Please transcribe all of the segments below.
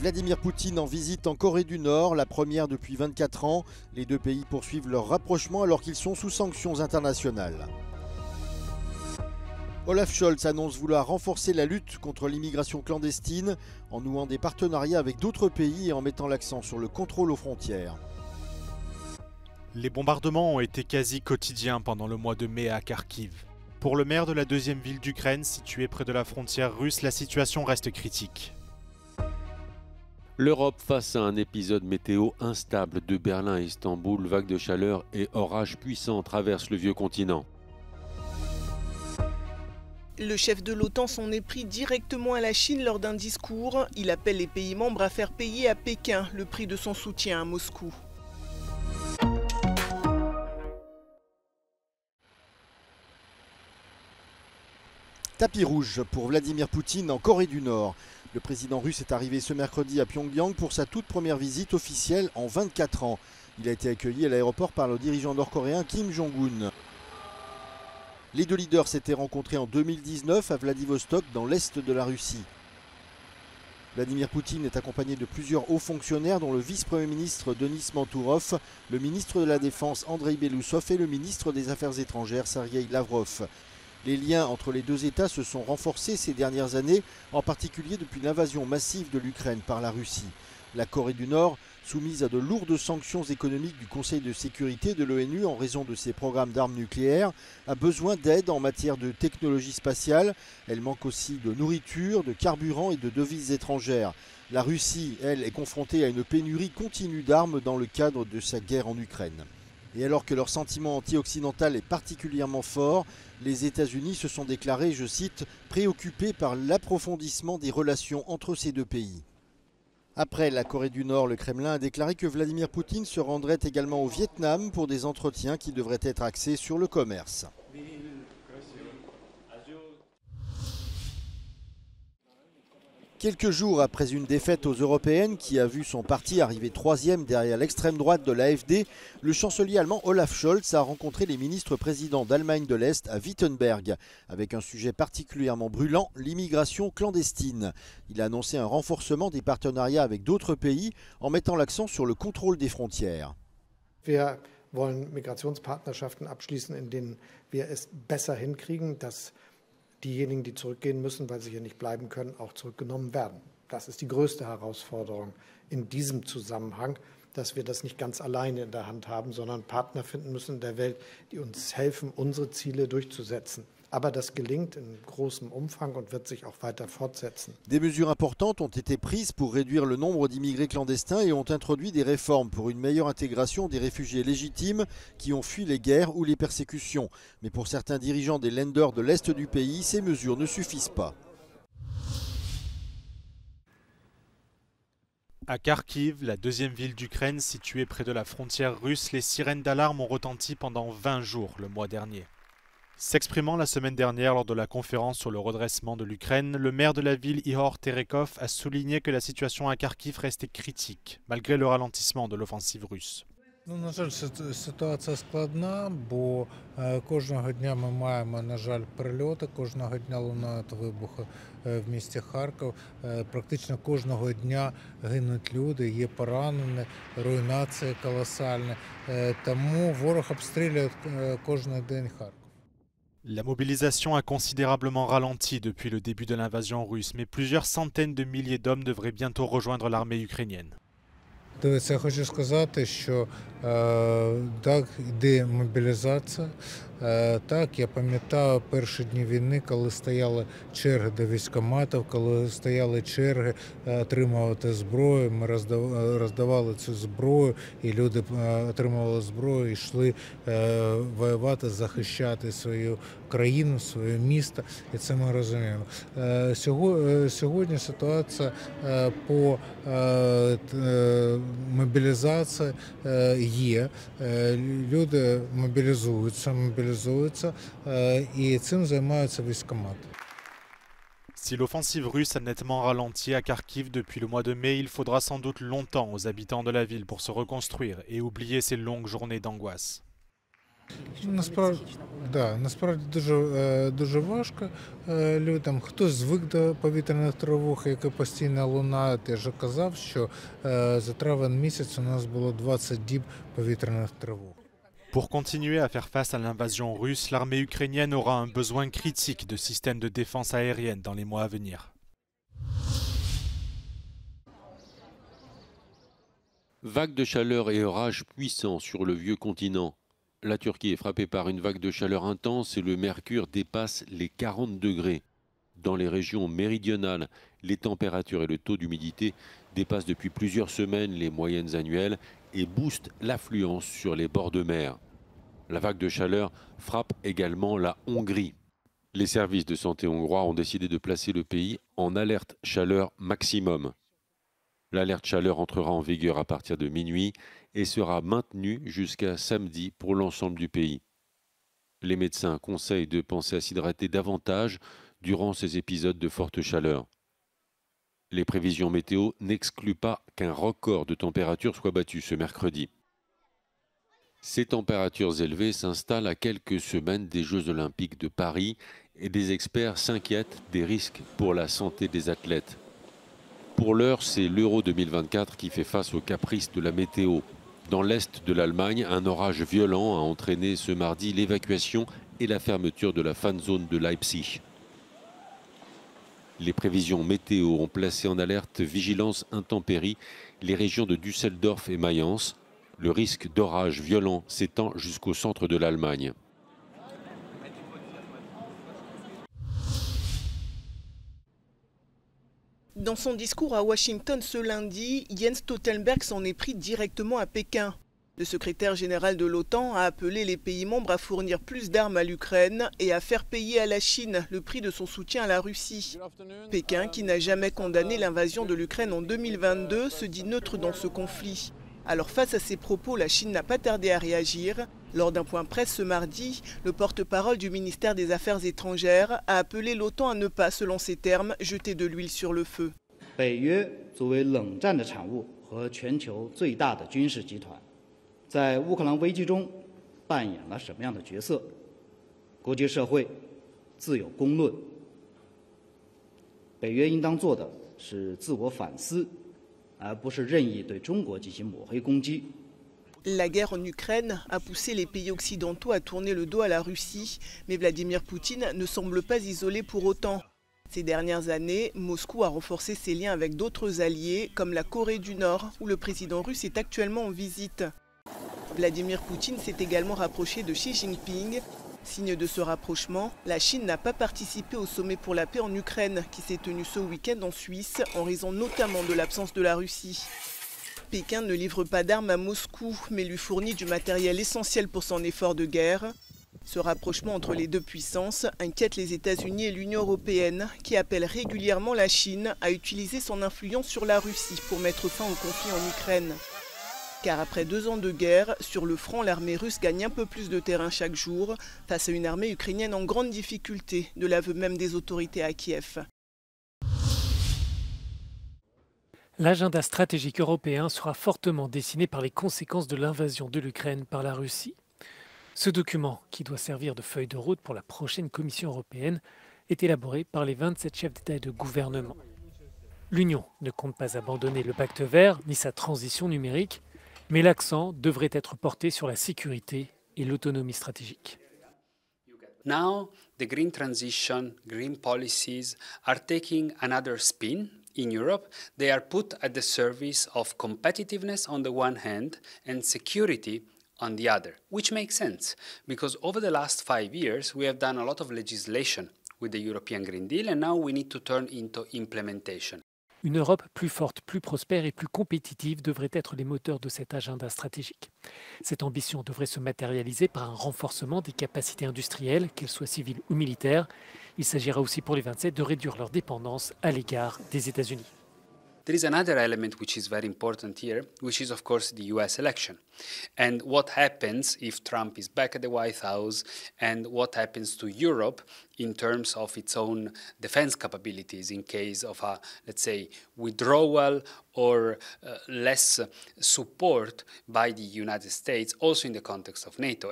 Vladimir Poutine en visite en Corée du Nord, la première depuis 24 ans. Les deux pays poursuivent leur rapprochement alors qu'ils sont sous sanctions internationales. Olaf Scholz annonce vouloir renforcer la lutte contre l'immigration clandestine en nouant des partenariats avec d'autres pays et en mettant l'accent sur le contrôle aux frontières. Les bombardements ont été quasi quotidiens pendant le mois de mai à Kharkiv. Pour le maire de la deuxième ville d'Ukraine, située près de la frontière russe, la situation reste critique. L'Europe face à un épisode météo instable de Berlin à Istanbul, vagues de chaleur et orages puissants traversent le vieux continent. Le chef de l'OTAN s'en est pris directement à la Chine lors d'un discours. Il appelle les pays membres à faire payer à Pékin le prix de son soutien à Moscou. Tapis rouge pour Vladimir Poutine en Corée du Nord. Le président russe est arrivé ce mercredi à Pyongyang pour sa toute première visite officielle en 24 ans. Il a été accueilli à l'aéroport par le dirigeant nord-coréen Kim Jong-un. Les deux leaders s'étaient rencontrés en 2019 à Vladivostok dans l'est de la Russie. Vladimir Poutine est accompagné de plusieurs hauts fonctionnaires dont le vice-premier ministre Denis Mantourov, le ministre de la Défense Andrei Belousov et le ministre des Affaires étrangères Sergueï Lavrov. Les liens entre les deux États se sont renforcés ces dernières années, en particulier depuis l'invasion massive de l'Ukraine par la Russie. La Corée du Nord, soumise à de lourdes sanctions économiques du Conseil de sécurité de l'ONU en raison de ses programmes d'armes nucléaires, a besoin d'aide en matière de technologie spatiale. Elle manque aussi de nourriture, de carburant et de devises étrangères. La Russie, elle, est confrontée à une pénurie continue d'armes dans le cadre de sa guerre en Ukraine. Et alors que leur sentiment anti-occidental est particulièrement fort, les États-Unis se sont déclarés, je cite, préoccupés par l'approfondissement des relations entre ces deux pays. Après la Corée du Nord, le Kremlin a déclaré que Vladimir Poutine se rendrait également au Vietnam pour des entretiens qui devraient être axés sur le commerce. Quelques jours après une défaite aux Européennes qui a vu son parti arriver troisième derrière l'extrême droite de l'AfD, le chancelier allemand Olaf Scholz a rencontré les ministres présidents d'Allemagne de l'Est à Wittenberg, avec un sujet particulièrement brûlant, l'immigration clandestine. Il a annoncé un renforcement des partenariats avec d'autres pays en mettant l'accent sur le contrôle des frontières. Wir wollen Migrationspartnerschaften abschließen, in denen wir es besser hinkriegen, dass diejenigen, die zurückgehen müssen, weil sie hier nicht bleiben können, auch zurückgenommen werden. Das ist die größte Herausforderung in diesem Zusammenhang, dass wir das nicht ganz alleine in der Hand haben, sondern Partner finden müssen in der Welt, die uns helfen, unsere Ziele durchzusetzen. Aber das gelingt in großem Umfang und wird sich auch weiter fortsetzen. Des mesures importantes ont été prises pour réduire le nombre d'immigrés clandestins et ont introduit des réformes pour une meilleure intégration des réfugiés légitimes qui ont fui les guerres ou les persécutions. Mais pour certains dirigeants des Länder de l'Est du pays, ces mesures ne suffisent pas. À Kharkiv, la deuxième ville d'Ukraine située près de la frontière russe, les sirènes d'alarme ont retenti pendant 20 jours le mois dernier. S'exprimant la semaine dernière lors de la conférence sur le redressement de l'Ukraine, le maire de la ville Ihor Terekov a souligné que la situation à Kharkiv restait critique, malgré le ralentissement de l'offensive russe. На жаль, ситуація складна, бо кожного дня ми маємо, на жаль, прильоти, кожного дня лунають вибухи в місті Харків. Практично кожного дня гинуть люди, є поранені, руйнації колосальні. Тому ворог обстрілює кожен день Харків. La mobilisation a considérablement ralenti depuis le début de l'invasion russe, mais plusieurs centaines de milliers d'hommes devraient bientôt rejoindre l'armée ukrainienne. Дивіться, я хочу сказати, що так, йде мобілізація. Так, я пам'ятаю перші дні війни, коли стояли черги до військкоматів, коли стояли черги отримувати зброю, ми роздавали цю зброю, і люди отримували зброю і йшли воювати, захищати свою країну, своє місто, і це ми розуміємо. Сьогодні ситуація по мобілізації є, люди мобілізуються, et цим займаються військкомати. Si l'offensive russe a nettement ralenti à Kharkiv depuis le mois de mai, il faudra sans doute longtemps aux habitants de la ville pour se reconstruire et oublier ces longues journées d'angoisse. Насправді дуже важко людям. Хтось звик до повітряних тривог, які постійно лунають. Я вже казав, що за травень місяць у нас було 20 діб повітряних тривог. Pour continuer à faire face à l'invasion russe, l'armée ukrainienne aura un besoin critique de systèmes de défense aérienne dans les mois à venir. Vagues de chaleur et orages puissants sur le vieux continent. La Turquie est frappée par une vague de chaleur intense et le mercure dépasse les 40 degrés. Dans les régions méridionales, les températures et le taux d'humidité dépassent depuis plusieurs semaines les moyennes annuelles et boostent l'affluence sur les bords de mer. La vague de chaleur frappe également la Hongrie. Les services de santé hongrois ont décidé de placer le pays en alerte chaleur maximum. L'alerte chaleur entrera en vigueur à partir de minuit et sera maintenue jusqu'à samedi pour l'ensemble du pays. Les médecins conseillent de penser à s'hydrater davantage durant ces épisodes de forte chaleur. Les prévisions météo n'excluent pas qu'un record de température soit battu ce mercredi. Ces températures élevées s'installent à quelques semaines des Jeux olympiques de Paris et des experts s'inquiètent des risques pour la santé des athlètes. Pour l'heure, c'est l'Euro 2024 qui fait face aux caprices de la météo. Dans l'est de l'Allemagne, un orage violent a entraîné ce mardi l'évacuation et la fermeture de la fan zone de Leipzig. Les prévisions météo ont placé en alerte vigilance intempérie les régions de Düsseldorf et Mayence. Le risque d'orage violent s'étend jusqu'au centre de l'Allemagne. Dans son discours à Washington ce lundi, Jens Stoltenberg s'en est pris directement à Pékin. Le secrétaire général de l'OTAN a appelé les pays membres à fournir plus d'armes à l'Ukraine et à faire payer à la Chine le prix de son soutien à la Russie. Pékin, qui n'a jamais condamné l'invasion de l'Ukraine en 2022, se dit neutre dans ce conflit. Alors face à ces propos, la Chine n'a pas tardé à réagir. Lors d'un point presse ce mardi, le porte-parole du ministère des Affaires étrangères a appelé l'OTAN à ne pas, selon ses termes, jeter de l'huile sur le feu. 北约作为冷战的产物和全球最大的军事集团，在乌克兰危机中扮演了什么样的角色？国际社会自有公论。北约应当做的是自我反思，而不是任意对中国进行抹黑攻击。 La guerre en Ukraine a poussé les pays occidentaux à tourner le dos à la Russie, mais Vladimir Poutine ne semble pas isolé pour autant. Ces dernières années, Moscou a renforcé ses liens avec d'autres alliés, comme la Corée du Nord, où le président russe est actuellement en visite. Vladimir Poutine s'est également rapproché de Xi Jinping. Signe de ce rapprochement, la Chine n'a pas participé au sommet pour la paix en Ukraine, qui s'est tenu ce week-end en Suisse, en raison notamment de l'absence de la Russie. Pékin ne livre pas d'armes à Moscou, mais lui fournit du matériel essentiel pour son effort de guerre. Ce rapprochement entre les deux puissances inquiète les États-Unis et l'Union européenne, qui appellent régulièrement la Chine à utiliser son influence sur la Russie pour mettre fin au conflit en Ukraine. Car après 2 ans de guerre, sur le front, l'armée russe gagne un peu plus de terrain chaque jour, face à une armée ukrainienne en grande difficulté, de l'aveu même des autorités à Kiev. L'agenda stratégique européen sera fortement dessiné par les conséquences de l'invasion de l'Ukraine par la Russie. Ce document, qui doit servir de feuille de route pour la prochaine Commission européenne, est élaboré par les 27 chefs d'État et de gouvernement. L'Union ne compte pas abandonner le pacte vert ni sa transition numérique, mais l'accent devrait être porté sur la sécurité et l'autonomie stratégique. Now, the green transition, green policies are taking another spin. In Europe, they are put at the service of competitiveness on the one hand and security on the other, which makes sense because over the last 5 years we have done a lot of legislation with the European Green Deal and now we need to turn into implementation. Une Europe plus forte, plus prospère et plus compétitive devraient être les moteurs de cet agenda stratégique. Cette ambition devrait se matérialiser par un renforcement des capacités industrielles, qu'elles soient civiles ou militaires. Il s'agira aussi pour les 27 de réduire leur dépendance à l'égard des États-Unis. There is another element which is very important here, which is of course the US election. And what happens if Trump is back at the White House and what happens to Europe in terms of its own defense capabilities in case of a, let's say, withdrawal or less support by the United States, also in the context of NATO.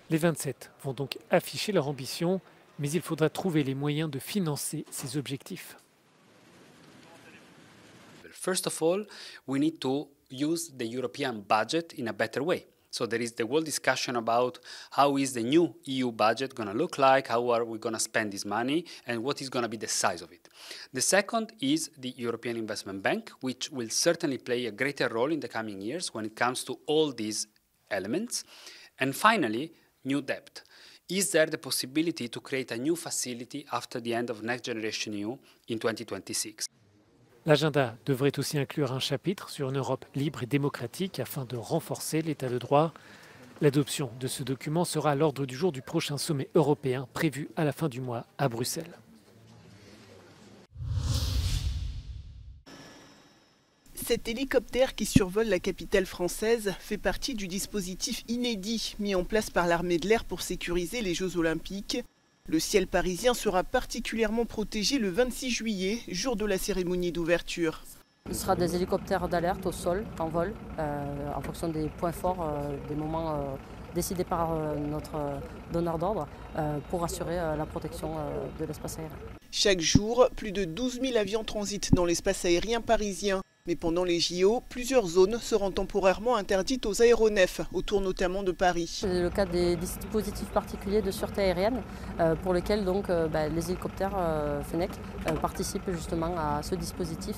Les 27 vont donc afficher leur ambition, mais il faudra trouver les moyens de financer ces objectifs. First of all, we need to use the European budget in a better way. So there is the whole discussion about how is the new EU budget going to look like, how are we going to spend this money, and what is going to be the size of it. The second is the European Investment Bank, which will certainly play a greater role in the coming years when it comes to all these elements. And finally, new debt. Is there the possibility to create a new facility after the end of Next Generation EU in 2026? L'agenda devrait aussi inclure un chapitre sur une Europe libre et démocratique afin de renforcer l'état de droit. L'adoption de ce document sera à l'ordre du jour du prochain sommet européen prévu à la fin du mois à Bruxelles. Cet hélicoptère qui survole la capitale française fait partie du dispositif inédit mis en place par l'armée de l'air pour sécuriser les Jeux Olympiques. Le ciel parisien sera particulièrement protégé le 26 juillet, jour de la cérémonie d'ouverture. Ce sera des hélicoptères d'alerte au sol, en vol, en fonction des points forts, des moments décidés par notre donneur d'ordre, pour assurer la protection de l'espace aérien. Chaque jour, plus de 12 000 avions transitent dans l'espace aérien parisien. Mais pendant les JO, plusieurs zones seront temporairement interdites aux aéronefs, autour notamment de Paris. C'est le cas des dispositifs particuliers de sûreté aérienne, pour lesquels donc, les hélicoptères Fenech participent justement à ce dispositif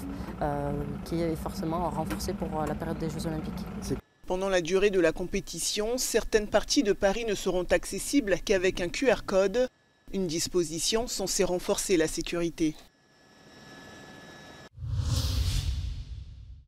qui est forcément renforcé pour la période des Jeux Olympiques. Pendant la durée de la compétition, certaines parties de Paris ne seront accessibles qu'avec un QR code, une disposition censée renforcer la sécurité.